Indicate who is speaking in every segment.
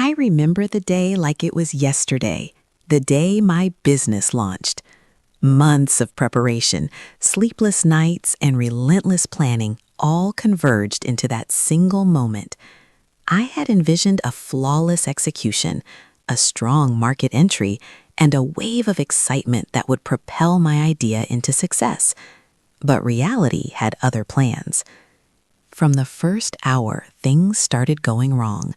Speaker 1: I remember the day like it was yesterday, the day my business launched. Months of preparation, sleepless nights, and relentless planning all converged into that single moment. I had envisioned a flawless execution, a strong market entry, and a wave of excitement that would propel my idea into success. But reality had other plans. From the first hour, things started going wrong.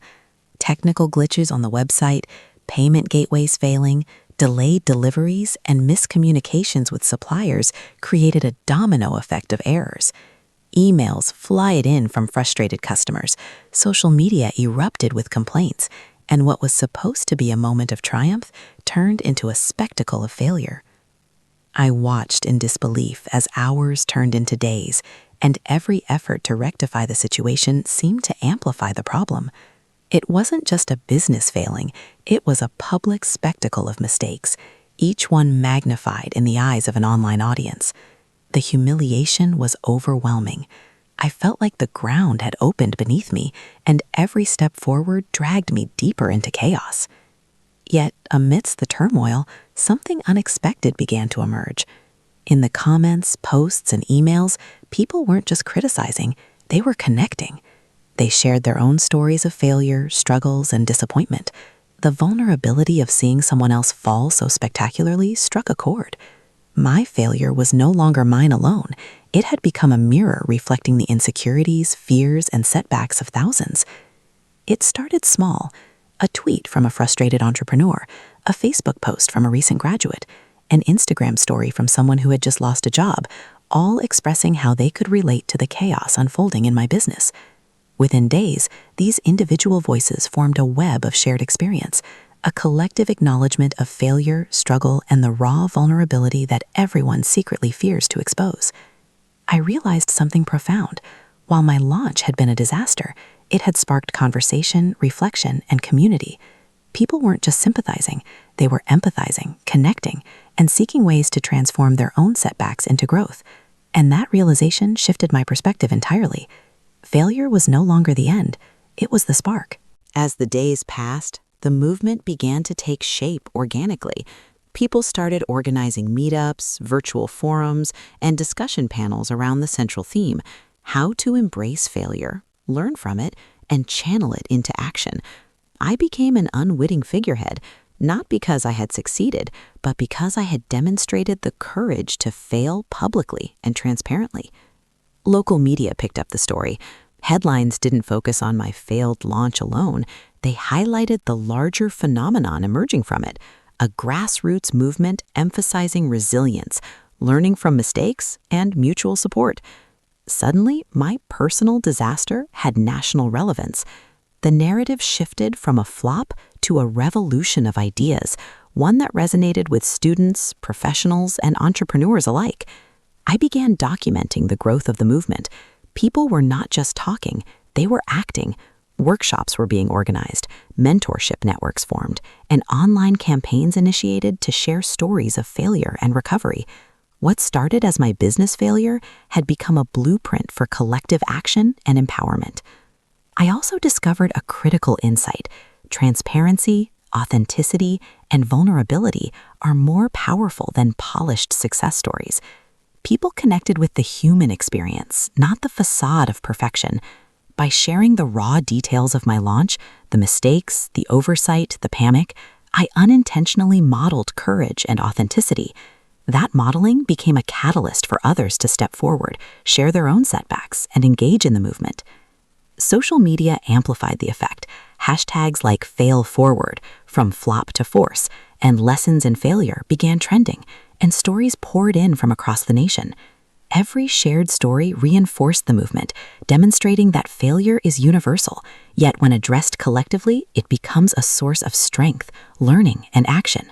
Speaker 1: Technical glitches on the website, payment gateways failing, delayed deliveries, and miscommunications with suppliers created a domino effect of errors. Emails flooded in from frustrated customers, social media erupted with complaints, and what was supposed to be a moment of triumph turned into a spectacle of failure. I watched in disbelief as hours turned into days, and every effort to rectify the situation seemed to amplify the problem. It wasn't just a business failing, it was a public spectacle of mistakes, each one magnified in the eyes of an online audience. The humiliation was overwhelming. I felt like the ground had opened beneath me, and every step forward dragged me deeper into chaos. Yet, amidst the turmoil, something unexpected began to emerge. In the comments, posts, and emails, people weren't just criticizing, they were connecting. They shared their own stories of failure, struggles, and disappointment. The vulnerability of seeing someone else fall so spectacularly struck a chord. My failure was no longer mine alone. It had become a mirror reflecting the insecurities, fears, and setbacks of thousands. It started small: a tweet from a frustrated entrepreneur, a Facebook post from a recent graduate, an Instagram story from someone who had just lost a job, all expressing how they could relate to the chaos unfolding in my business. Within days, these individual voices formed a web of shared experience, a collective acknowledgement of failure, struggle, and the raw vulnerability that everyone secretly fears to expose. I realized something profound. While my launch had been a disaster, it had sparked conversation, reflection, and community. People weren't just sympathizing, they were empathizing, connecting, and seeking ways to transform their own setbacks into growth. And that realization shifted my perspective entirely. Failure was no longer the end, it was the spark. As the days passed, the movement began to take shape organically. People started organizing meetups, virtual forums, and discussion panels around the central theme: how to embrace failure, learn from it, and channel it into action. I became an unwitting figurehead, not because I had succeeded, but because I had demonstrated the courage to fail publicly and transparently. Local media picked up the story. Headlines didn't focus on my failed launch alone. They highlighted the larger phenomenon emerging from it, a grassroots movement emphasizing resilience, learning from mistakes, and mutual support. Suddenly, my personal disaster had national relevance. The narrative shifted from a flop to a revolution of ideas, one that resonated with students, professionals, and entrepreneurs alike. I began documenting the growth of the movement. People were not just talking, they were acting. Workshops were being organized, mentorship networks formed, and online campaigns initiated to share stories of failure and recovery. What started as my business failure had become a blueprint for collective action and empowerment. I also discovered a critical insight: transparency, authenticity, and vulnerability are more powerful than polished success stories. People connected with the human experience, not the facade of perfection. By sharing the raw details of my launch, the mistakes, the oversight, the panic, I unintentionally modeled courage and authenticity. That modeling became a catalyst for others to step forward, share their own setbacks, and engage in the movement. Social media amplified the effect. Hashtags like "fail forward," "from flop to force," and "lessons in failure" began trending, and stories poured in from across the nation. Every shared story reinforced the movement, demonstrating that failure is universal, yet when addressed collectively, it becomes a source of strength, learning, and action.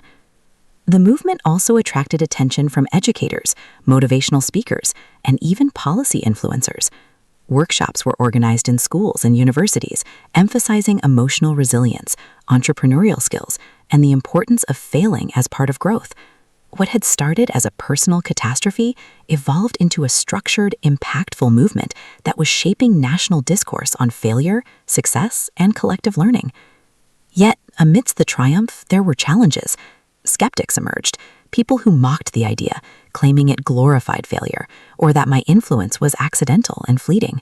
Speaker 1: The movement also attracted attention from educators, motivational speakers, and even policy influencers. Workshops were organized in schools and universities, emphasizing emotional resilience, entrepreneurial skills, and the importance of failing as part of growth. What had started as a personal catastrophe evolved into a structured, impactful movement that was shaping national discourse on failure, success, and collective learning. Yet, amidst the triumph, there were challenges. Skeptics emerged, people who mocked the idea, claiming it glorified failure, or that my influence was accidental and fleeting.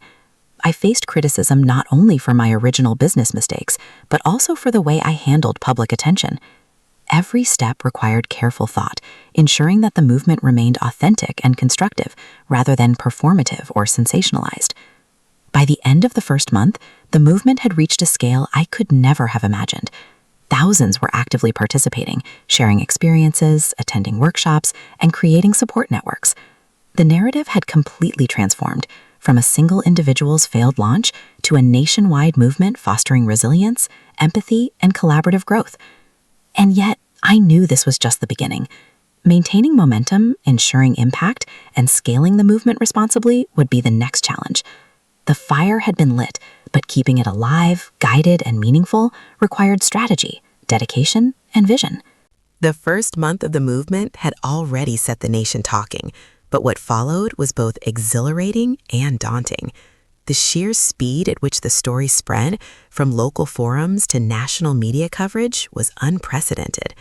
Speaker 1: I faced criticism not only for my original business mistakes, but also for the way I handled public attention. Every step required careful thought, ensuring that the movement remained authentic and constructive, rather than performative or sensationalized. By the end of the first month, the movement had reached a scale I could never have imagined. Thousands were actively participating, sharing experiences, attending workshops, and creating support networks. The narrative had completely transformed, from a single individual's failed launch to a nationwide movement fostering resilience, empathy, and collaborative growth. And yet, I knew this was just the beginning. Maintaining momentum, ensuring impact, and scaling the movement responsibly would be the next challenge. The fire had been lit, but keeping it alive, guided, and meaningful required strategy, dedication, and vision. The first month of the movement had already set the nation talking, but what followed was both exhilarating and daunting. The sheer speed at which the story spread, from local forums to national media coverage, was unprecedented.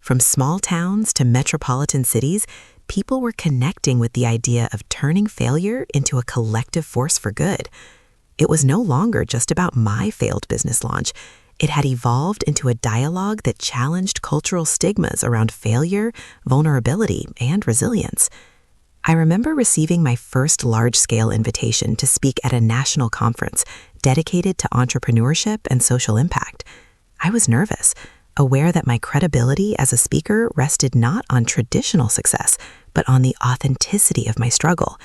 Speaker 1: From small towns to metropolitan cities, people were connecting with the idea of turning failure into a collective force for good. It was no longer just about my failed business launch. It had evolved into a dialogue that challenged cultural stigmas around failure, vulnerability, and resilience. I remember receiving my first large-scale invitation to speak at a national conference dedicated to entrepreneurship and social impact. I was nervous, aware that my credibility as a speaker rested not on traditional success, but on the authenticity of my struggle.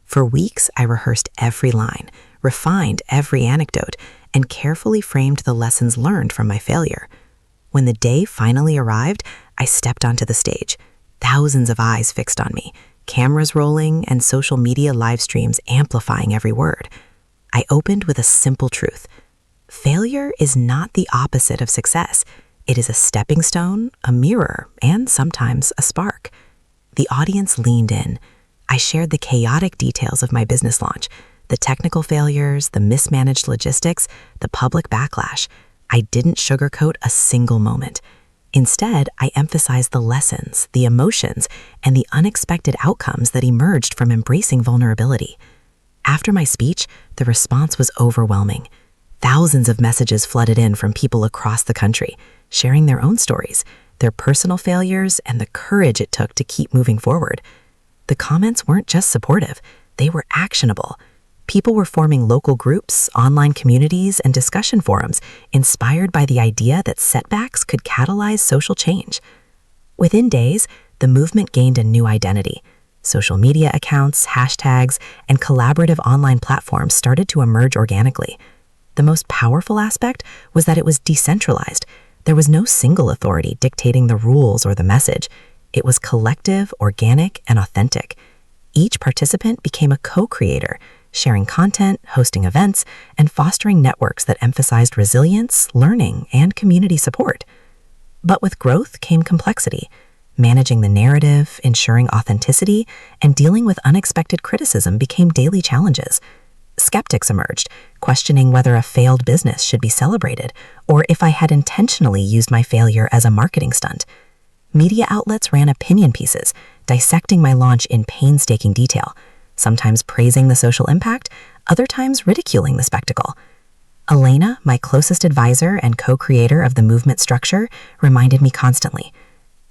Speaker 1: For weeks, I rehearsed every line, refined every anecdote, and carefully framed the lessons learned from my failure. When the day finally arrived, I stepped onto the stage. Thousands of eyes fixed on me, cameras rolling, and social media live streams amplifying every word. I opened with a simple truth. Failure is not the opposite of success. It is a stepping stone, a mirror, and sometimes a spark. The audience leaned in. I shared the chaotic details of my business launch, the technical failures, the mismanaged logistics, the public backlash. I didn't sugarcoat a single moment. Instead, I emphasized the lessons, the emotions, and the unexpected outcomes that emerged from embracing vulnerability. After my speech, the response was overwhelming. Thousands of messages flooded in from people across the country, sharing their own stories, their personal failures, and the courage it took to keep moving forward. The comments weren't just supportive, they were actionable. People were forming local groups, online communities, and discussion forums inspired by the idea that setbacks could catalyze social change. Within days, the movement gained a new identity. Social media accounts, hashtags, and collaborative online platforms started to emerge organically. The most powerful aspect was that it was decentralized. There was no single authority dictating the rules or the message. It was collective, organic, and authentic. Each participant became a co-creator, sharing content, hosting events, and fostering networks that emphasized resilience, learning, and community support. But with growth came complexity. Managing the narrative, ensuring authenticity, and dealing with unexpected criticism became daily challenges. Skeptics emerged, questioning whether a failed business should be celebrated or if I had intentionally used my failure as a marketing stunt. Media outlets ran opinion pieces, dissecting my launch in painstaking detail, sometimes praising the social impact, other times ridiculing the spectacle. Elena, my closest advisor and co-creator of the movement structure, reminded me constantly,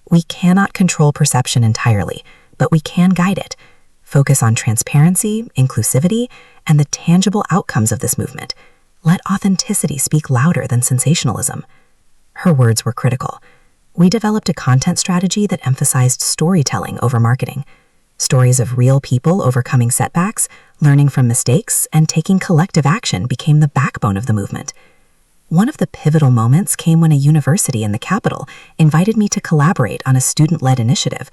Speaker 1: "We cannot control perception entirely, but we can guide it. Focus on transparency, inclusivity, and the tangible outcomes of this movement. Let authenticity speak louder than sensationalism." Her words were critical. We developed a content strategy that emphasized storytelling over marketing. Stories of real people overcoming setbacks, learning from mistakes, and taking collective action became the backbone of the movement. One of the pivotal moments came when a university in the capital invited me to collaborate on a student-led initiative.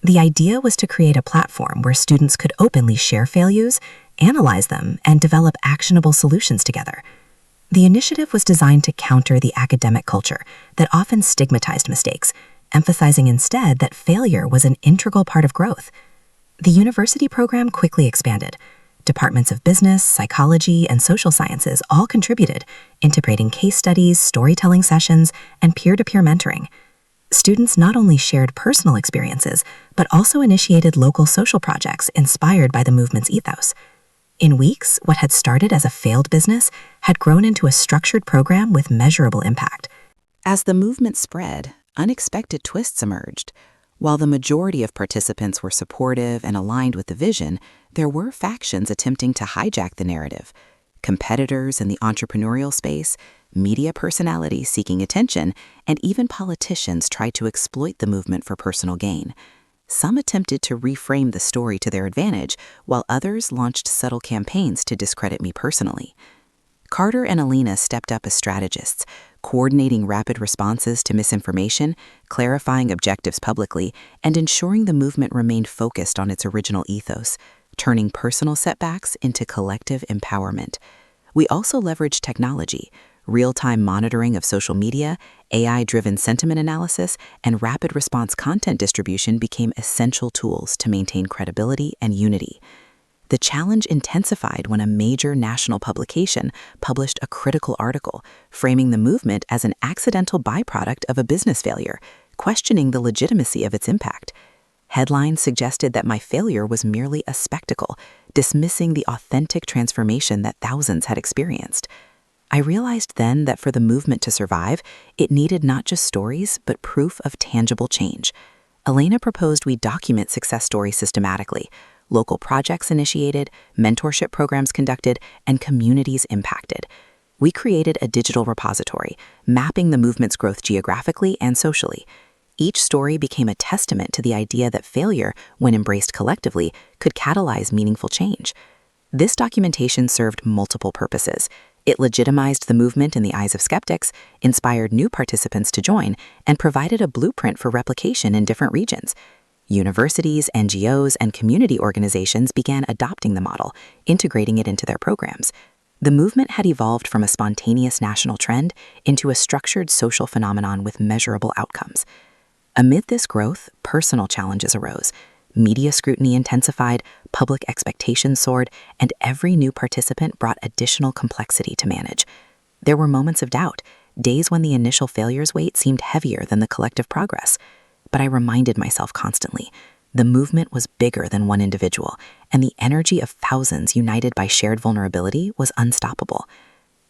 Speaker 1: The idea was to create a platform where students could openly share failures, analyze them, and develop actionable solutions together. The initiative was designed to counter the academic culture that often stigmatized mistakes, emphasizing instead that failure was an integral part of growth. The university program quickly expanded. Departments of business, psychology, and social sciences all contributed, integrating case studies, storytelling sessions, and peer-to-peer mentoring. Students not only shared personal experiences, but also initiated local social projects inspired by the movement's ethos. In weeks, what had started as a failed business had grown into a structured program with measurable impact. As the movement spread, unexpected twists emerged. While the majority of participants were supportive and aligned with the vision, there were factions attempting to hijack the narrative. Competitors in the entrepreneurial space, media personalities seeking attention, and even politicians tried to exploit the movement for personal gain. Some attempted to reframe the story to their advantage, while others launched subtle campaigns to discredit me personally. Carter and Alina stepped up as strategists, coordinating rapid responses to misinformation, clarifying objectives publicly, and ensuring the movement remained focused on its original ethos, turning personal setbacks into collective empowerment. We also leveraged technology. Real-time monitoring of social media, AI-driven sentiment analysis, and rapid response content distribution became essential tools to maintain credibility and unity. The challenge intensified when a major national publication published a critical article, framing the movement as an accidental byproduct of a business failure, questioning the legitimacy of its impact. Headlines suggested that my failure was merely a spectacle, dismissing the authentic transformation that thousands had experienced. I realized then that for the movement to survive, it needed not just stories, but proof of tangible change. Elena proposed we document success stories systematically, local projects initiated, mentorship programs conducted, and communities impacted. We created a digital repository, mapping the movement's growth geographically and socially. Each story became a testament to the idea that failure, when embraced collectively, could catalyze meaningful change. This documentation served multiple purposes. It legitimized the movement in the eyes of skeptics, inspired new participants to join, and provided a blueprint for replication in different regions. Universities, NGOs, and community organizations began adopting the model, integrating it into their programs. The movement had evolved from a spontaneous national trend into a structured social phenomenon with measurable outcomes. Amid this growth, personal challenges arose. Media scrutiny intensified, public expectations soared, and every new participant brought additional complexity to manage. There were moments of doubt, days when the initial failure's weight seemed heavier than the collective progress. But I reminded myself constantly, the movement was bigger than one individual, and the energy of thousands united by shared vulnerability was unstoppable.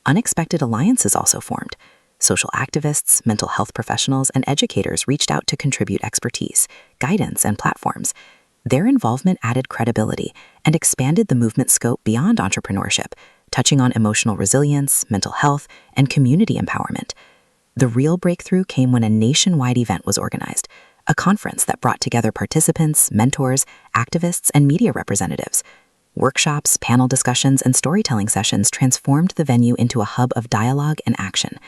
Speaker 1: Unexpected alliances also formed. Social activists, mental health professionals, and educators reached out to contribute expertise, guidance, and platforms. Their involvement added credibility and expanded the movement's scope beyond entrepreneurship, touching on emotional resilience, mental health, and community empowerment. The real breakthrough came when a nationwide event was organized, a conference that brought together participants, mentors, activists, and media representatives. Workshops, panel discussions, and storytelling sessions transformed the venue into a hub of dialogue and action.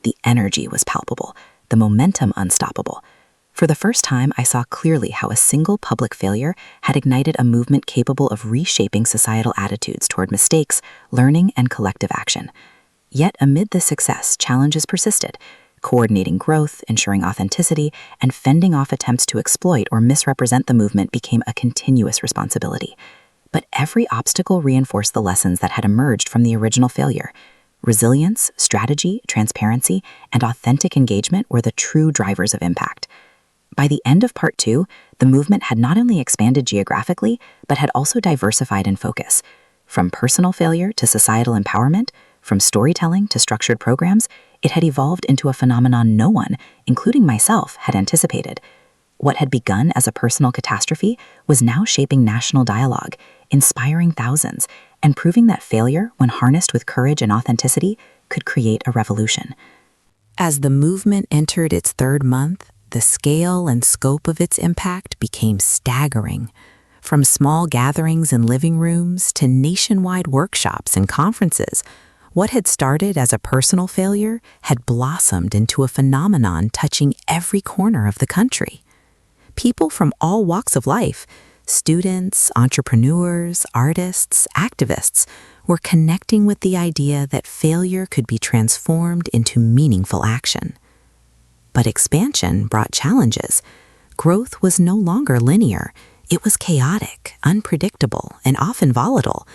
Speaker 1: The energy was palpable, the momentum unstoppable. For the first time, I saw clearly how a single public failure had ignited a movement capable of reshaping societal attitudes toward mistakes, learning, and collective action. Yet amid this success, challenges persisted. Coordinating growth, ensuring authenticity, and fending off attempts to exploit or misrepresent the movement became a continuous responsibility. But every obstacle reinforced the lessons that had emerged from the original failure. Resilience, strategy, transparency, and authentic engagement were the true drivers of impact. By the end of Part 2, the movement had not only expanded geographically, but had also diversified in focus. From personal failure to societal empowerment, from storytelling to structured programs, it had evolved into a phenomenon no one, including myself, had anticipated. What had begun as a personal catastrophe was now shaping national dialogue, inspiring thousands, and proving that failure, when harnessed with courage and authenticity, could create a revolution. As the movement entered its third month, the scale and scope of its impact became staggering. From small gatherings in living rooms to nationwide workshops and conferences, what had started as a personal failure had blossomed into a phenomenon touching every corner of the country. People from all walks of life, students, entrepreneurs, artists, activists, were connecting with the idea that failure could be transformed into meaningful action. But expansion brought challenges. Growth was no longer linear. It was chaotic, unpredictable, and often volatile.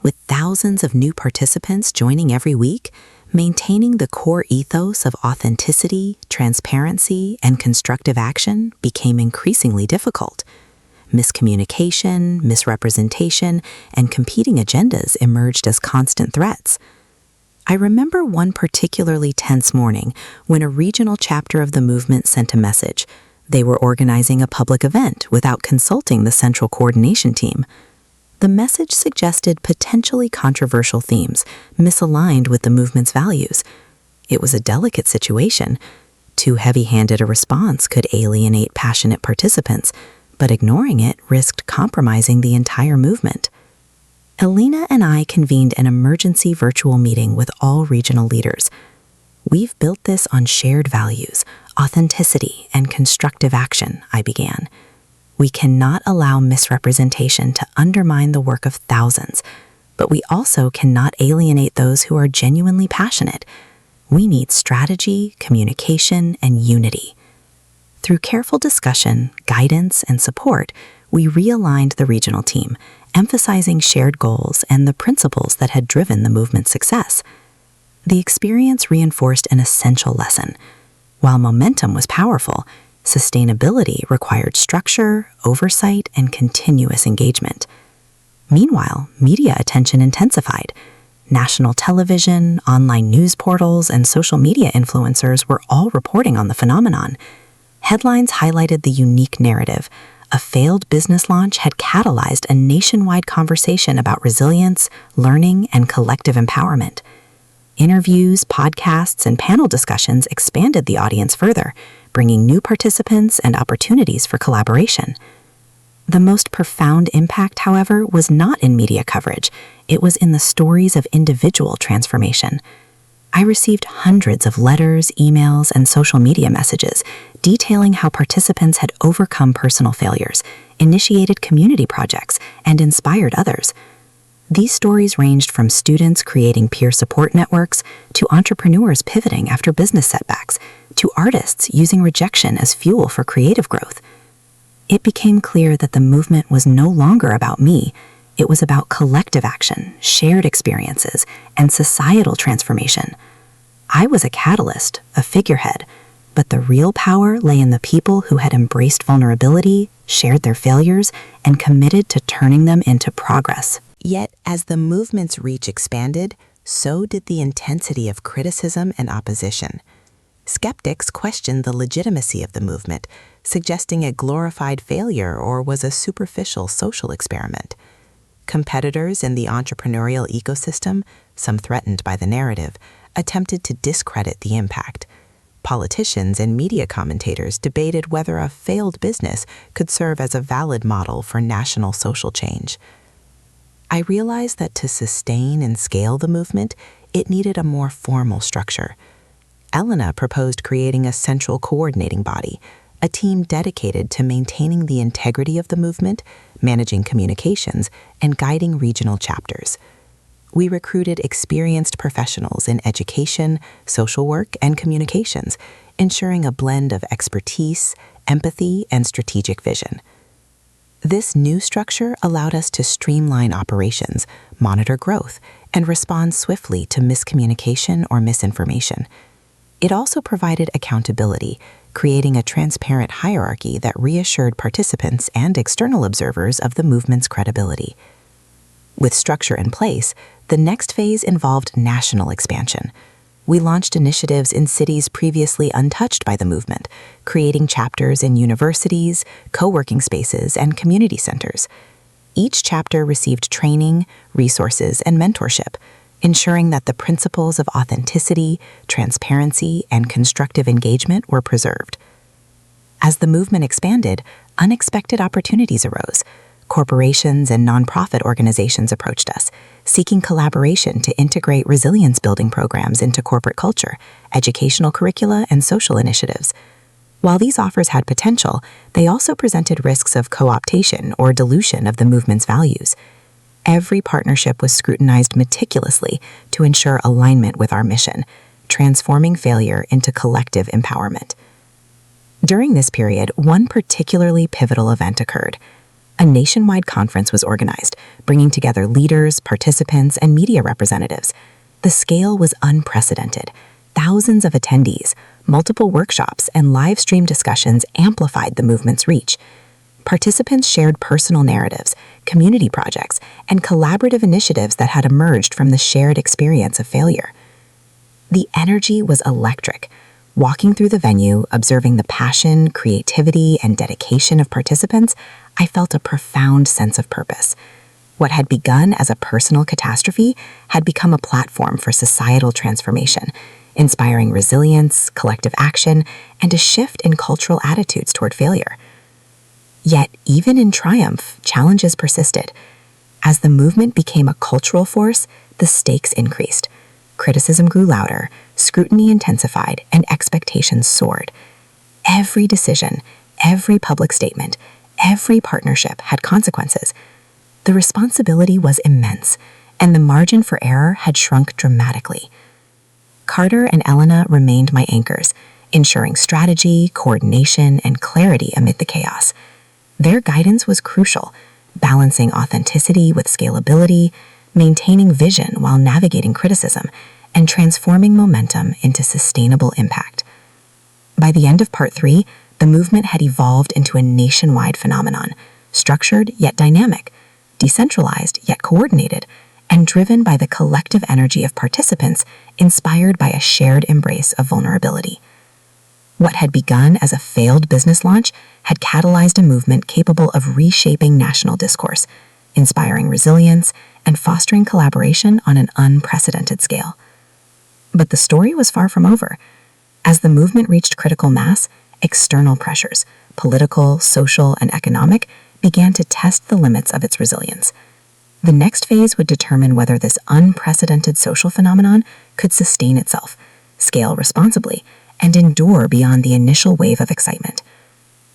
Speaker 1: With thousands of new participants joining every week, maintaining the core ethos of authenticity, transparency, and constructive action became increasingly difficult. Miscommunication, misrepresentation, and competing agendas emerged as constant threats. I remember one particularly tense morning when a regional chapter of the movement sent a message. They were organizing a public event without consulting the central coordination team. The message suggested potentially controversial themes, misaligned with the movement's values. It was a delicate situation. Too heavy-handed a response could alienate passionate participants, but ignoring it risked compromising the entire movement. Elena and I convened an emergency virtual meeting with all regional leaders. "We've built this on shared values, authenticity, and constructive action," I began. "We cannot allow misrepresentation to undermine the work of thousands, but we also cannot alienate those who are genuinely passionate. We need strategy, communication, and unity." Through careful discussion, guidance, and support, we realigned the regional team, emphasizing shared goals and the principles that had driven the movement's success. The experience reinforced an essential lesson. While momentum was powerful, sustainability required structure, oversight, and continuous engagement. Meanwhile, media attention intensified. National television, online news portals, and social media influencers were all reporting on the phenomenon. Headlines highlighted the unique narrative. A failed business launch had catalyzed a nationwide conversation about resilience, learning, and collective empowerment. Interviews, podcasts, and panel discussions expanded the audience further, bringing new participants and opportunities for collaboration. The most profound impact, however, was not in media coverage. It was in the stories of individual transformation. I received hundreds of letters, emails, and social media messages detailing how participants had overcome personal failures, initiated community projects, and inspired others. These stories ranged from students creating peer support networks to entrepreneurs pivoting after business setbacks to artists using rejection as fuel for creative growth. It became clear that the movement was no longer about me. It was about collective action, shared experiences, and societal transformation. I was a catalyst, a figurehead, but the real power lay in the people who had embraced vulnerability, shared their failures, and committed to turning them into progress. Yet, as the movement's reach expanded, so did the intensity of criticism and opposition. Skeptics questioned the legitimacy of the movement, suggesting it glorified failure or was a superficial social experiment. Competitors in the entrepreneurial ecosystem, some threatened by the narrative, attempted to discredit the impact. Politicians and media commentators debated whether a failed business could serve as a valid model for national social change. I realized that to sustain and scale the movement, it needed a more formal structure. Elena proposed creating a central coordinating body, a team dedicated to maintaining the integrity of the movement, managing communications, and guiding regional chapters. We recruited experienced professionals in education, social work, and communications, ensuring a blend of expertise, empathy, and strategic vision. This new structure allowed us to streamline operations, monitor growth, and respond swiftly to miscommunication or misinformation. It also provided accountability, creating a transparent hierarchy that reassured participants and external observers of the movement's credibility. With structure in place, the next phase involved national expansion. We launched initiatives in cities previously untouched by the movement, creating chapters in universities, co-working spaces, and community centers. Each chapter received training, resources, and mentorship, ensuring that the principles of authenticity, transparency, and constructive engagement were preserved. As the movement expanded, unexpected opportunities arose. Corporations and nonprofit organizations approached us, seeking collaboration to integrate resilience-building programs into corporate culture, educational curricula, and social initiatives. While these offers had potential, they also presented risks of co-optation or dilution of the movement's values. Every partnership was scrutinized meticulously to ensure alignment with our mission, transforming failure into collective empowerment. During this period, one particularly pivotal event occurred. A nationwide conference was organized, bringing together leaders, participants, and media representatives. The scale was unprecedented. Thousands of attendees, multiple workshops, and live-stream discussions amplified the movement's reach. Participants shared personal narratives, community projects, and collaborative initiatives that had emerged from the shared experience of failure. The energy was electric. Walking through the venue, observing the passion, creativity, and dedication of participants, I felt a profound sense of purpose. What had begun as a personal catastrophe had become a platform for societal transformation, inspiring resilience, collective action, and a shift in cultural attitudes toward failure. Yet, even in triumph, challenges persisted. As the movement became a cultural force, the stakes increased. Criticism grew louder, scrutiny intensified, and expectations soared. Every decision, every public statement, every partnership had consequences. The responsibility was immense, and the margin for error had shrunk dramatically. Carter and Elena remained my anchors, ensuring strategy, coordination, and clarity amid the chaos. Their guidance was crucial, balancing authenticity with scalability, maintaining vision while navigating criticism, and transforming momentum into sustainable impact. By the end of Part 3, the movement had evolved into a nationwide phenomenon, structured yet dynamic, decentralized yet coordinated, and driven by the collective energy of participants inspired by a shared embrace of vulnerability. What had begun as a failed business launch had catalyzed a movement capable of reshaping national discourse, inspiring resilience, and fostering collaboration on an unprecedented scale. But the story was far from over. As the movement reached critical mass, external pressures, political, social, and economic, began to test the limits of its resilience. The next phase would determine whether this unprecedented social phenomenon could sustain itself, scale responsibly, and endure beyond the initial wave of excitement.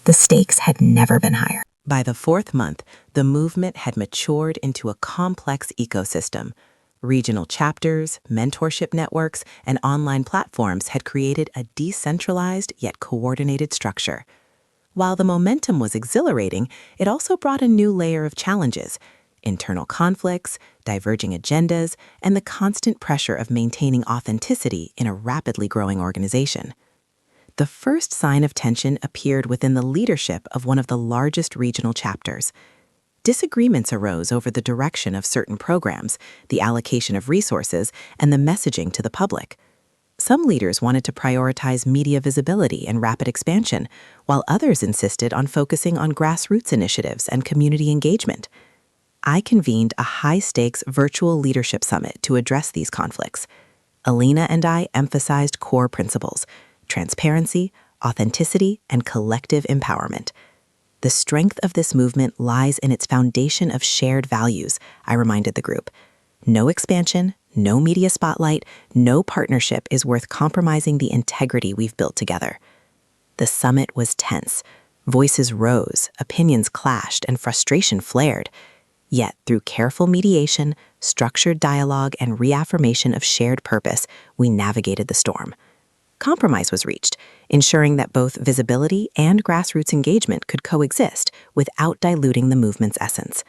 Speaker 1: The stakes had never been higher. By the fourth month, the movement had matured into a complex ecosystem. Regional chapters, mentorship networks, and online platforms had created a decentralized yet coordinated structure. While the momentum was exhilarating, it also brought a new layer of challenges: internal conflicts, diverging agendas, and the constant pressure of maintaining authenticity in a rapidly growing organization. The first sign of tension appeared within the leadership of one of the largest regional chapters. Disagreements arose over the direction of certain programs, the allocation of resources, and the messaging to the public. Some leaders wanted to prioritize media visibility and rapid expansion, while others insisted on focusing on grassroots initiatives and community engagement. I convened a high-stakes virtual leadership summit to address these conflicts. Elena and I emphasized core principles: transparency, authenticity, and collective empowerment. The strength of this movement lies in its foundation of shared values, I reminded the group. No expansion, no media spotlight, no partnership is worth compromising the integrity we've built together. The summit was tense. Voices rose, opinions clashed, and frustration flared. Yet, through careful mediation, structured dialogue, and reaffirmation of shared purpose, we navigated the storm. Compromise was reached, ensuring that both visibility and grassroots engagement could coexist without diluting the movement's essence.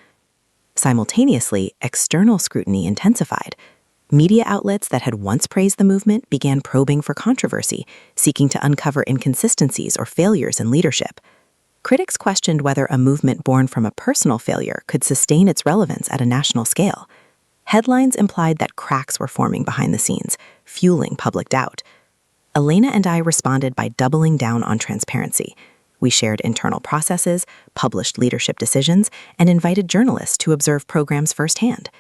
Speaker 1: Simultaneously, external scrutiny intensified. Media outlets that had once praised the movement began probing for controversy, seeking to uncover inconsistencies or failures in leadership. Critics questioned whether a movement born from a personal failure could sustain its relevance at a national scale. Headlines implied that cracks were forming behind the scenes, fueling public doubt. Elena and I responded by doubling down on transparency. We shared internal processes, published leadership decisions, and invited journalists to observe programs firsthand.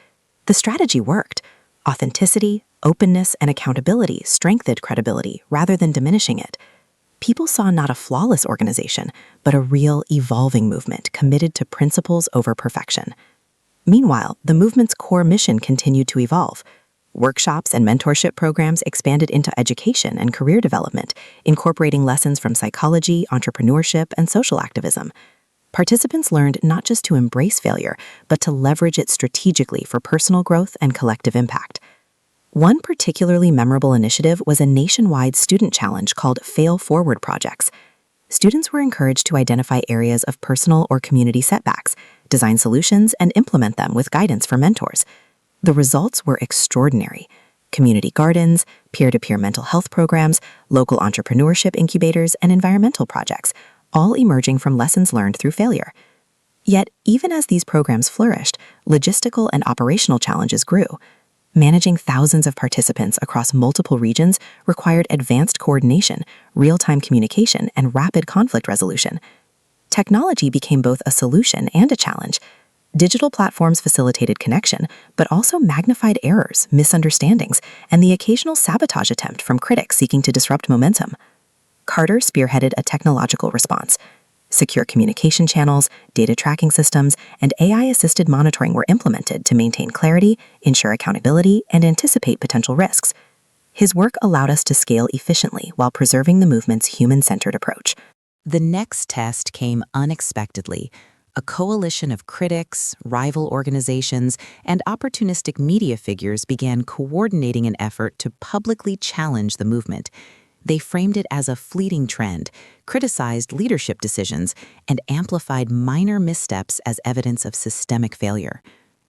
Speaker 1: The strategy worked. Authenticity, openness, and accountability strengthened credibility rather than diminishing it. People saw not a flawless organization, but a real, evolving movement committed to principles over perfection. Meanwhile, the movement's core mission continued to evolve. Workshops and mentorship programs expanded into education and career development, incorporating lessons from psychology, entrepreneurship, and social activism. Participants learned not just to embrace failure, but to leverage it strategically for personal growth and collective impact. One particularly memorable initiative was a nationwide student challenge called Fail Forward Projects. students were encouraged to identify areas of personal or community setbacks, design solutions, and implement them with guidance from mentors. The results were extraordinary. Community gardens, peer-to-peer mental health programs, local entrepreneurship incubators, and environmental projects, all emerging from lessons learned through failure. Yet, even as these programs flourished, logistical and operational challenges grew. Managing thousands of participants across multiple regions required advanced coordination, real-time communication, and rapid conflict resolution. Technology became both a solution and a challenge. Digital platforms facilitated connection, but also magnified errors, misunderstandings, and the occasional sabotage attempt from critics seeking to disrupt momentum. Carter spearheaded a technological response. Secure communication channels, data tracking systems, and AI-assisted monitoring were implemented to maintain clarity, ensure accountability, and anticipate potential risks. His work allowed us to scale efficiently while preserving the movement's human-centered approach. The next test came unexpectedly. A coalition of critics, rival organizations, and opportunistic media figures began coordinating an effort to publicly challenge the movement. They framed it as a fleeting trend, criticized leadership decisions, and amplified minor missteps as evidence of systemic failure.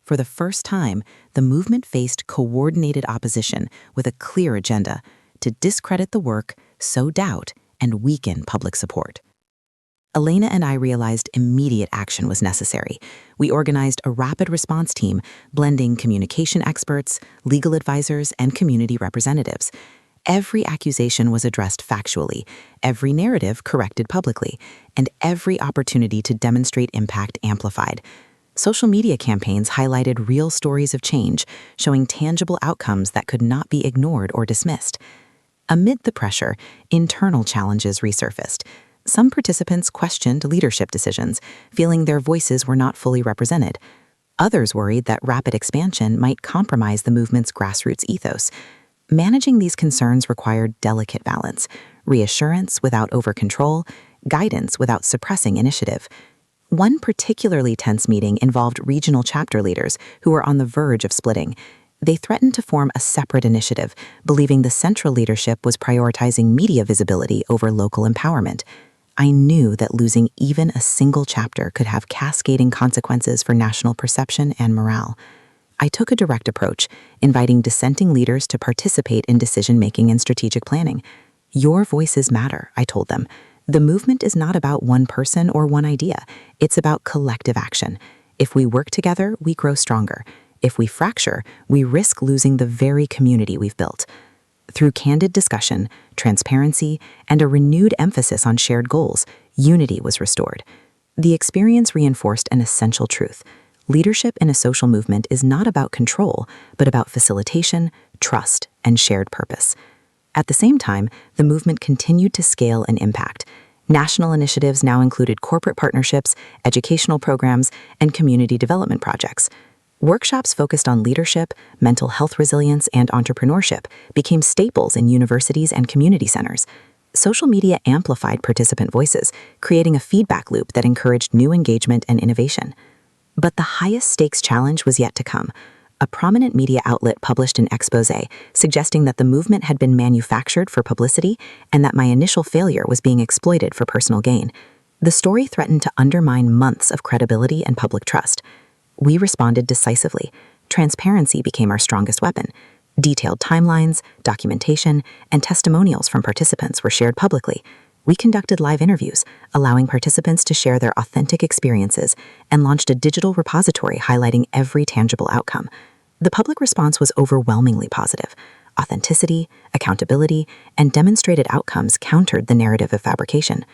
Speaker 1: For the first time, the movement faced coordinated opposition with a clear agenda to discredit the work, sow doubt, and weaken public support. Elena and I realized immediate action was necessary. We organized a rapid response team, blending communication experts, legal advisors, and community representatives. Every accusation was addressed factually, every narrative corrected publicly, and every opportunity to demonstrate impact amplified. Social media campaigns highlighted real stories of change, showing tangible outcomes that could not be ignored or dismissed. Amid the pressure, internal challenges resurfaced. Some participants questioned leadership decisions, feeling their voices were not fully represented. Others worried that rapid expansion might compromise the movement's grassroots ethos. Managing these concerns required delicate balance, reassurance without over-control, guidance without suppressing initiative. One particularly tense meeting involved regional chapter leaders who were on the verge of splitting. They threatened to form a separate initiative, believing the central leadership was prioritizing media visibility over local empowerment. I knew that losing even a single chapter could have cascading consequences for national perception and morale. I took a direct approach, inviting dissenting leaders to participate in decision-making and strategic planning. Your voices matter, I told them. The movement is not about one person or one idea. It's about collective action. If we work together, we grow stronger. If we fracture, we risk losing the very community we've built. Through candid discussion, transparency, and a renewed emphasis on shared goals, unity was restored. The experience reinforced an essential truth. Leadership in a social movement is not about control, but about facilitation, trust, and shared purpose. At the same time, the movement continued to scale and impact. National initiatives now included corporate partnerships, educational programs, and community development projects. Workshops focused on leadership, mental health resilience, and entrepreneurship became staples in universities and community centers. Social media amplified participant voices, creating a feedback loop that encouraged new engagement and innovation. But the highest stakes challenge was yet to come. A prominent media outlet published an exposé suggesting that the movement had been manufactured for publicity and that my initial failure was being exploited for personal gain. The story threatened to undermine months of credibility and public trust. We responded decisively. Transparency became our strongest weapon. Detailed timelines, documentation, and testimonials from participants were shared publicly. We conducted live interviews, allowing participants to share their authentic experiences, and launched a digital repository highlighting every tangible outcome. The public response was overwhelmingly positive. Authenticity, accountability, and demonstrated outcomes countered the narrative of fabrication.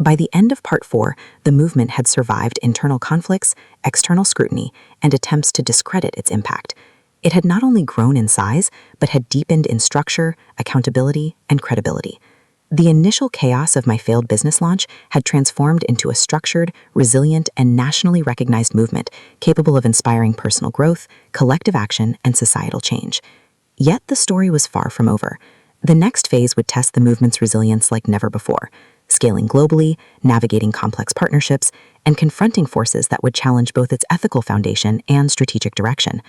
Speaker 1: By the end of Part 4, the movement had survived internal conflicts, external scrutiny, and attempts to discredit its impact. It had not only grown in size, but had deepened in structure, accountability, and credibility. The initial chaos of my failed business launch had transformed into a structured, resilient, and nationally recognized movement capable of inspiring personal growth, collective action, and societal change. Yet the story was far from over. The next phase would test the movement's resilience like never before, scaling globally, navigating complex partnerships, and confronting forces that would challenge both its ethical foundation and strategic direction.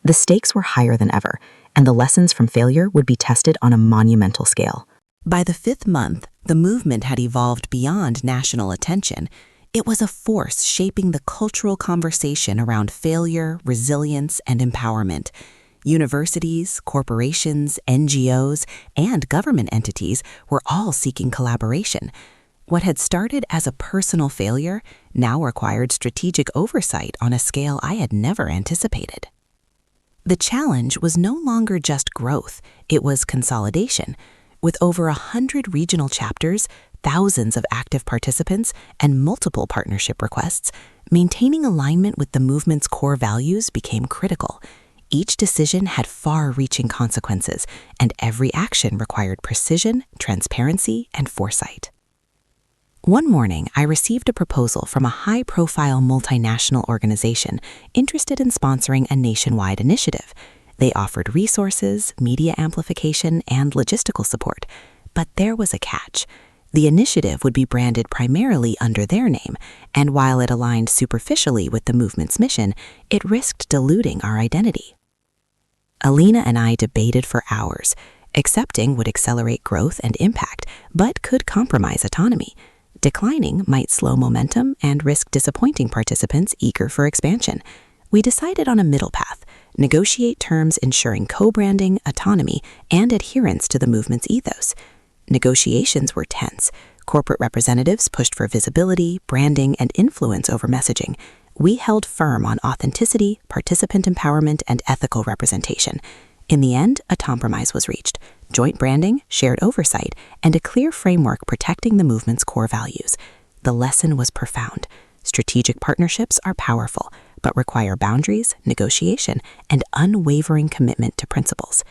Speaker 1: The stakes were higher than ever, and the lessons from failure would be tested on a monumental scale. By the 5th month, the movement had evolved beyond national attention. It was a force shaping the cultural conversation around failure, resilience, and empowerment. Universities, corporations, NGOs, and government entities were all seeking collaboration. What had started as a personal failure now required strategic oversight on a scale I had never anticipated. The challenge was no longer just growth, it was consolidation. With over 100 regional chapters, thousands of active participants, and multiple partnership requests, maintaining alignment with the movement's core values became critical. Each decision had far-reaching consequences, and every action required precision, transparency, and foresight. One morning, I received a proposal from a high-profile multinational organization interested in sponsoring a nationwide initiative. They offered resources, media amplification, and logistical support. But there was a catch. The initiative would be branded primarily under their name, and while it aligned superficially with the movement's mission, it risked diluting our identity. Alina and I debated for hours. Accepting would accelerate growth and impact, but could compromise autonomy. Declining might slow momentum and risk disappointing participants eager for expansion. We decided on a middle path: negotiate terms ensuring co-branding, autonomy, and adherence to the movement's ethos. Negotiations were tense. Corporate representatives pushed for visibility, branding, and influence over messaging. We held firm on authenticity, participant empowerment, and ethical representation. In the end, a compromise was reached: joint branding, shared oversight, and a clear framework protecting the movement's core values. The lesson was profound. Strategic partnerships are powerful, but require boundaries, negotiation, and unwavering commitment to principles.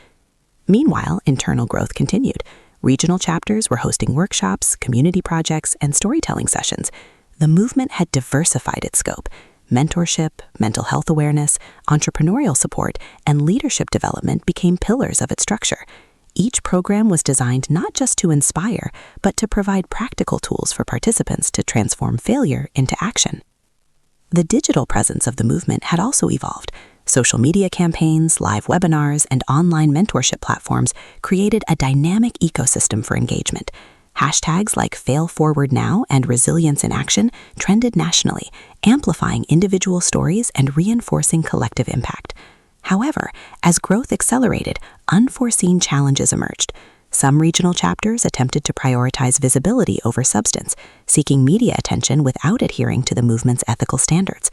Speaker 1: Meanwhile, internal growth continued. Regional chapters were hosting workshops, community projects, and storytelling sessions. The movement had diversified its scope. Mentorship, mental health awareness, entrepreneurial support, and leadership development became pillars of its structure. Each program was designed not just to inspire, but to provide practical tools for participants to transform failure into action. The digital presence of the movement had also evolved. Social media campaigns, live webinars, and online mentorship platforms created a dynamic ecosystem for engagement. Hashtags like Fail Forward Now and Resilience in Action trended nationally, amplifying individual stories and reinforcing collective impact. However, as growth accelerated, unforeseen challenges emerged. Some regional chapters attempted to prioritize visibility over substance, seeking media attention without adhering to the movement's ethical standards.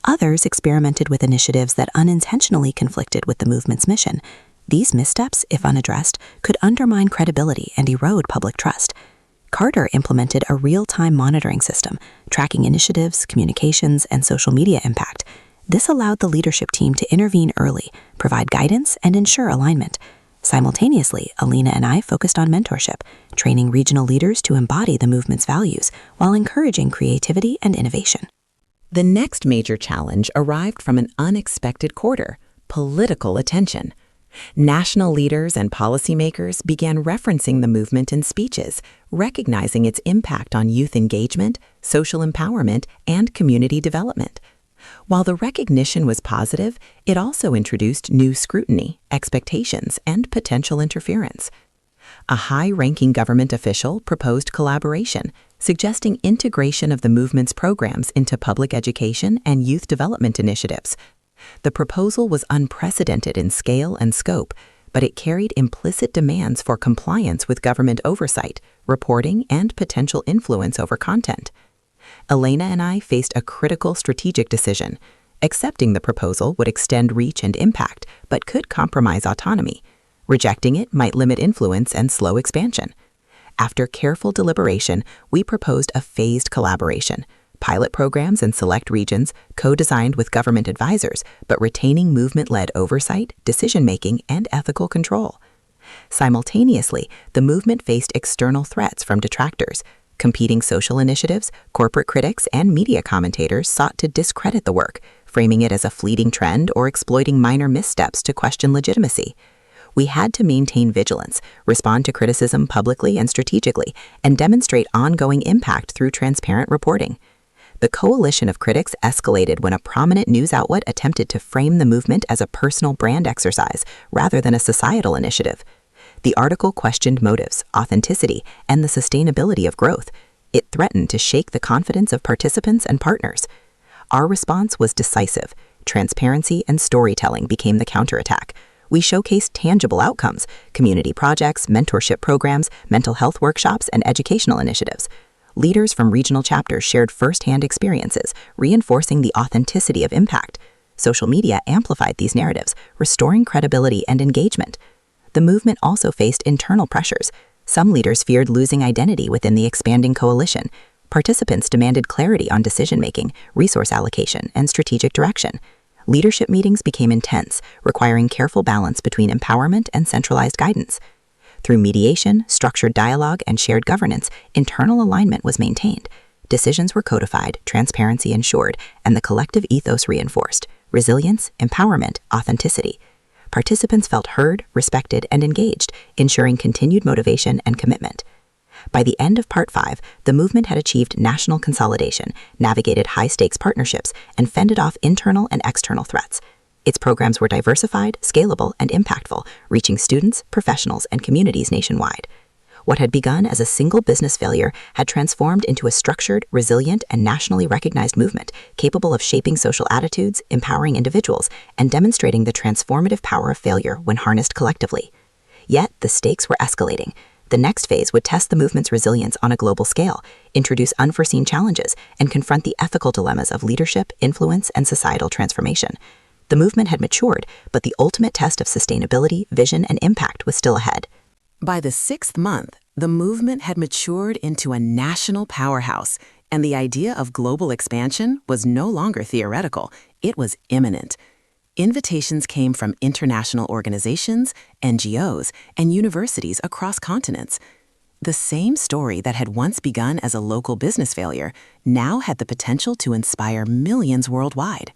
Speaker 1: Others experimented with initiatives that unintentionally conflicted with the movement's mission. These missteps, if unaddressed, could undermine credibility and erode public trust. Carter implemented a real-time monitoring system, tracking initiatives, communications, and social media impact. This allowed the leadership team to intervene early, provide guidance, and ensure alignment. Simultaneously, Alina and I focused on mentorship, training regional leaders to embody the movement's values while encouraging creativity and innovation. The next major challenge arrived from an unexpected quarter: political attention. National leaders and policymakers began referencing the movement in speeches, recognizing its impact on youth engagement, social empowerment, and community development. While the recognition was positive, it also introduced new scrutiny, expectations, and potential interference. A high-ranking government official proposed collaboration, suggesting integration of the movement's programs into public education and youth development initiatives. The proposal was unprecedented in scale and scope, but it carried implicit demands for compliance with government oversight, reporting, and potential influence over content. Elena and I faced a critical strategic decision. Accepting the proposal would extend reach and impact, but could compromise autonomy. Rejecting it might limit influence and slow expansion. After careful deliberation, we proposed a phased collaboration: pilot programs in select regions, co-designed with government advisors, but retaining movement-led oversight, decision-making, and ethical control. Simultaneously, the movement faced external threats from detractors. Competing social initiatives, corporate critics, and media commentators sought to discredit the work, framing it as a fleeting trend or exploiting minor missteps to question legitimacy. We had to maintain vigilance, respond to criticism publicly and strategically, and demonstrate ongoing impact through transparent reporting. The coalition of critics escalated when a prominent news outlet attempted to frame the movement as a personal brand exercise rather than a societal initiative.
Speaker 2: The article questioned motives, authenticity, and the sustainability of growth. It threatened to shake the confidence of participants and partners. Our response was decisive. Transparency and storytelling became the counterattack. We showcased tangible outcomes, community projects, mentorship programs, mental health workshops, and educational initiatives. Leaders from regional chapters shared firsthand experiences, reinforcing the authenticity of impact. Social media amplified these narratives, restoring credibility and engagement. The movement also faced internal pressures. Some leaders feared losing identity within the expanding coalition. Participants demanded clarity on decision-making, resource allocation, and strategic direction. Leadership meetings became intense, requiring careful balance between empowerment and centralized guidance. Through mediation, structured dialogue, and shared governance, internal alignment was maintained. Decisions were codified, transparency ensured, and the collective ethos reinforced: resilience, empowerment, authenticity. Participants felt heard, respected, and engaged, ensuring continued motivation and commitment. By the end of Part 5, the movement had achieved national consolidation, navigated high-stakes partnerships, and fended off internal and external threats. Its programs were diversified, scalable, and impactful, reaching students, professionals, and communities nationwide. What had begun as a single business failure had transformed into a structured, resilient, and nationally recognized movement, capable of shaping social attitudes, empowering individuals, and demonstrating the transformative power of failure when harnessed collectively. Yet, the stakes were escalating. The next phase would test the movement's resilience on a global scale, introduce unforeseen challenges, and confront the ethical dilemmas of leadership, influence, and societal transformation. The movement had matured, but the ultimate test of sustainability, vision, and impact was still ahead.
Speaker 1: By the 6th month, the movement had matured into a national powerhouse, and the idea of global expansion was no longer theoretical, it was imminent. Invitations came from international organizations, NGOs, and universities across continents. The same story that had once begun as a local business failure now had the potential to inspire millions worldwide.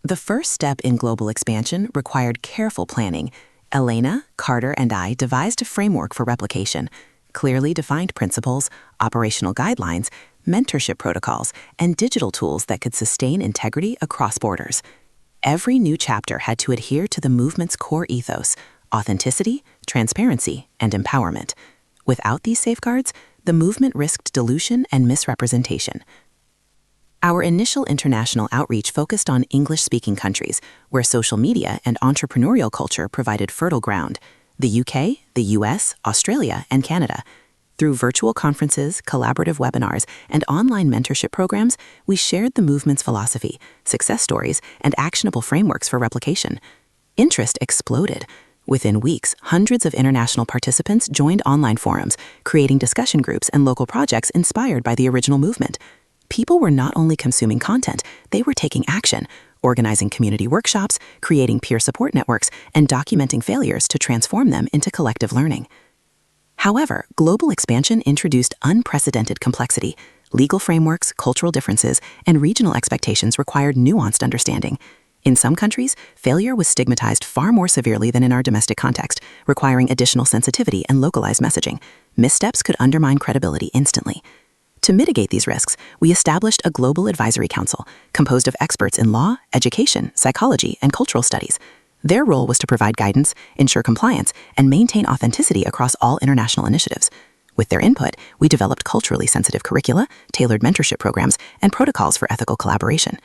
Speaker 1: The first step in global expansion required careful planning. Elena, Carter, and I devised a framework for replication: clearly defined principles, operational guidelines, mentorship protocols, and digital tools that could sustain integrity across borders. Every new chapter had to adhere to the movement's core ethos: authenticity, transparency, and empowerment. Without these safeguards, the movement risked dilution and misrepresentation. Our initial international outreach focused on English-speaking countries, where social media and entrepreneurial culture provided fertile ground: the UK, the US, Australia, and Canada. Through virtual conferences, collaborative webinars, and online mentorship programs, we shared the movement's philosophy, success stories, and actionable frameworks for replication. Interest exploded. Within weeks, hundreds of international participants joined online forums, creating discussion groups and local projects inspired by the original movement. People were not only consuming content, they were taking action, organizing community workshops, creating peer support networks, and documenting failures to transform them into collective learning. However, global expansion introduced unprecedented complexity. Legal frameworks, cultural differences, and regional expectations required nuanced understanding. In some countries, failure was stigmatized far more severely than in our domestic context, requiring additional sensitivity and localized messaging. Missteps could undermine credibility instantly. To mitigate these risks, we established a global advisory council composed of experts in law, education, psychology, and cultural studies. Their role was to provide guidance, ensure compliance, and maintain authenticity across all international initiatives. With their input, we developed culturally sensitive curricula, tailored mentorship programs, and protocols for ethical collaboration.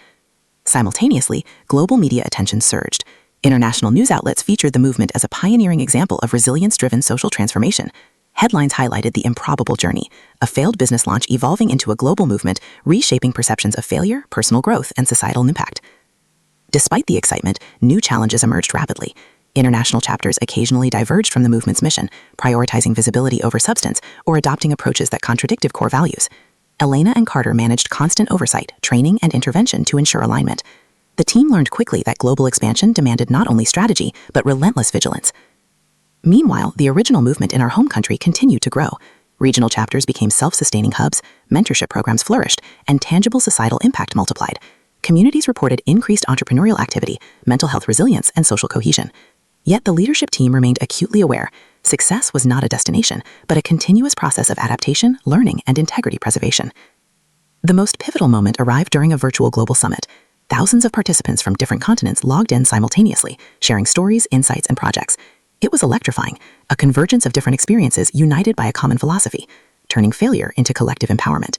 Speaker 1: Simultaneously, global media attention surged. International news outlets featured the movement as a pioneering example of resilience-driven social transformation. Headlines highlighted the improbable journey: a failed business launch evolving into a global movement, reshaping perceptions of failure, personal growth, and societal impact. Despite the excitement, new challenges emerged rapidly. International chapters occasionally diverged from the movement's mission, prioritizing visibility over substance or adopting approaches that contradicted core values. Elena and Carter managed constant oversight, training, and intervention to ensure alignment. The team learned quickly that global expansion demanded not only strategy, but relentless vigilance. Meanwhile, the original movement in our home country continued to grow. Regional chapters became self-sustaining hubs, mentorship programs flourished, and tangible societal impact multiplied. Communities reported increased entrepreneurial activity, mental health resilience, and social cohesion. Yet the leadership team remained acutely aware. Success was not a destination, but a continuous process of adaptation, learning, and integrity preservation. The most pivotal moment arrived during a virtual global summit. Thousands of participants from different continents logged in simultaneously, sharing stories, insights, and projects.
Speaker 2: It was electrifying, a convergence of different experiences united by a common philosophy, turning failure into collective empowerment.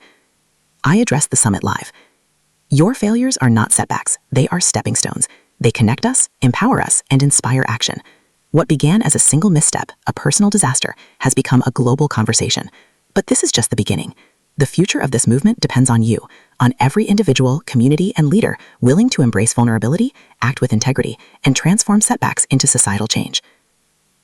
Speaker 2: I addressed the summit live. Your failures are not setbacks, they are stepping stones. They connect us, empower us, and inspire action. What began as a single misstep, a personal disaster, has become a global conversation. But this is just the beginning. The future of this movement depends on you, on every individual, community, and leader willing to embrace vulnerability, act with integrity, and transform setbacks into societal change.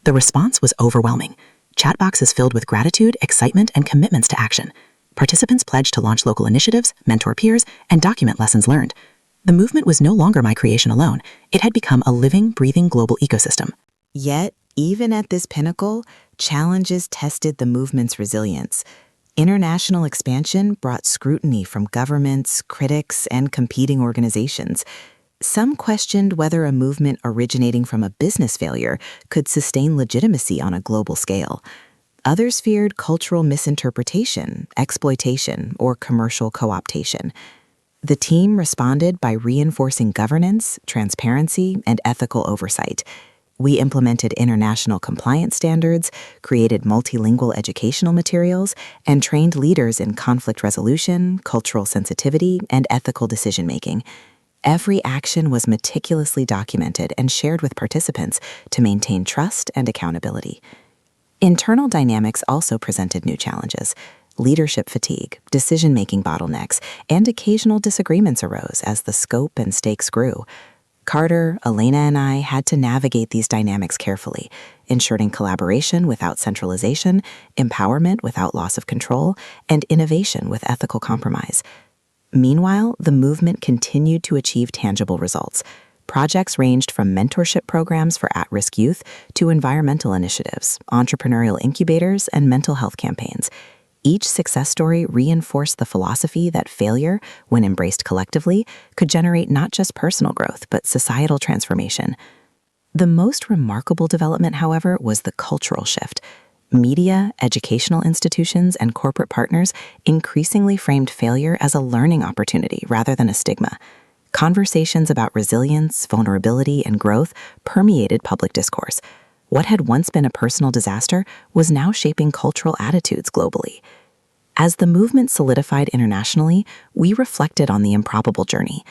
Speaker 2: The response was overwhelming. Chat boxes filled with gratitude, excitement, and commitments to action. Participants pledged to launch local initiatives, mentor peers, and document lessons learned. The movement was no longer my creation alone. It had become a living, breathing global ecosystem.
Speaker 1: Yet, even at this pinnacle, challenges tested the movement's resilience. International expansion brought scrutiny from governments, critics, and competing organizations. Some questioned whether a movement originating from a business failure could sustain legitimacy on a global scale. Others feared cultural misinterpretation, exploitation, or commercial co-optation. The team responded by reinforcing governance, transparency, and ethical oversight. We implemented international compliance standards, created multilingual educational materials, and trained leaders in conflict resolution, cultural sensitivity, and ethical decision-making. Every action was meticulously documented and shared with participants to maintain trust and accountability. Internal dynamics also presented new challenges. Leadership fatigue, decision-making bottlenecks, and occasional disagreements arose as the scope and stakes grew. Carter, Elena, and I had to navigate these dynamics carefully, ensuring collaboration without centralization, empowerment without loss of control, and innovation with ethical compromise. Meanwhile, the movement continued to achieve tangible results. Projects ranged from mentorship programs for at-risk youth to environmental initiatives, entrepreneurial incubators, and mental health campaigns. Each success story reinforced the philosophy that failure, when embraced collectively, could generate not just personal growth, but societal transformation. The most remarkable development, however, was the cultural shift. Media, educational institutions, and corporate partners increasingly framed failure as a learning opportunity rather than a stigma. Conversations about resilience, vulnerability, and growth permeated public discourse. What had once been a personal disaster was now shaping cultural attitudes globally. As the movement solidified internationally, we reflected on the improbable journey.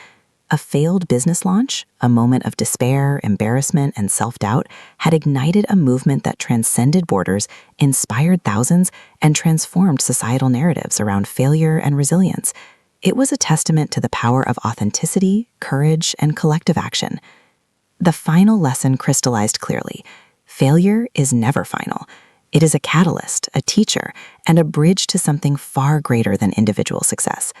Speaker 1: A failed business launch, a moment of despair, embarrassment, and self-doubt, had ignited a movement that transcended borders, inspired thousands, and transformed societal narratives around failure and resilience. It was a testament to the power of authenticity, courage, and collective action. The final lesson crystallized clearly. Failure is never final. It is a catalyst, a teacher, and a bridge to something far greater than individual success.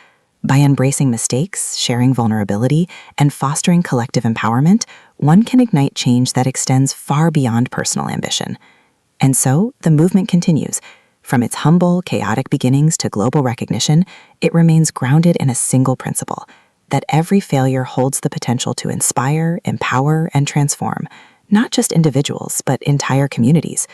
Speaker 1: By embracing mistakes, sharing vulnerability, and fostering collective empowerment, one can ignite change that extends far beyond personal ambition. And so, the movement continues. From its humble, chaotic beginnings to global recognition, it remains grounded in a single principle, that every failure holds the potential to inspire, empower, and transform, not just individuals, but entire communities.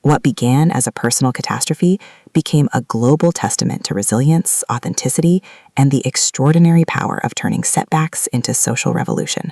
Speaker 1: What began as a personal catastrophe became a global testament to resilience, authenticity, and the extraordinary power of turning setbacks into social revolution.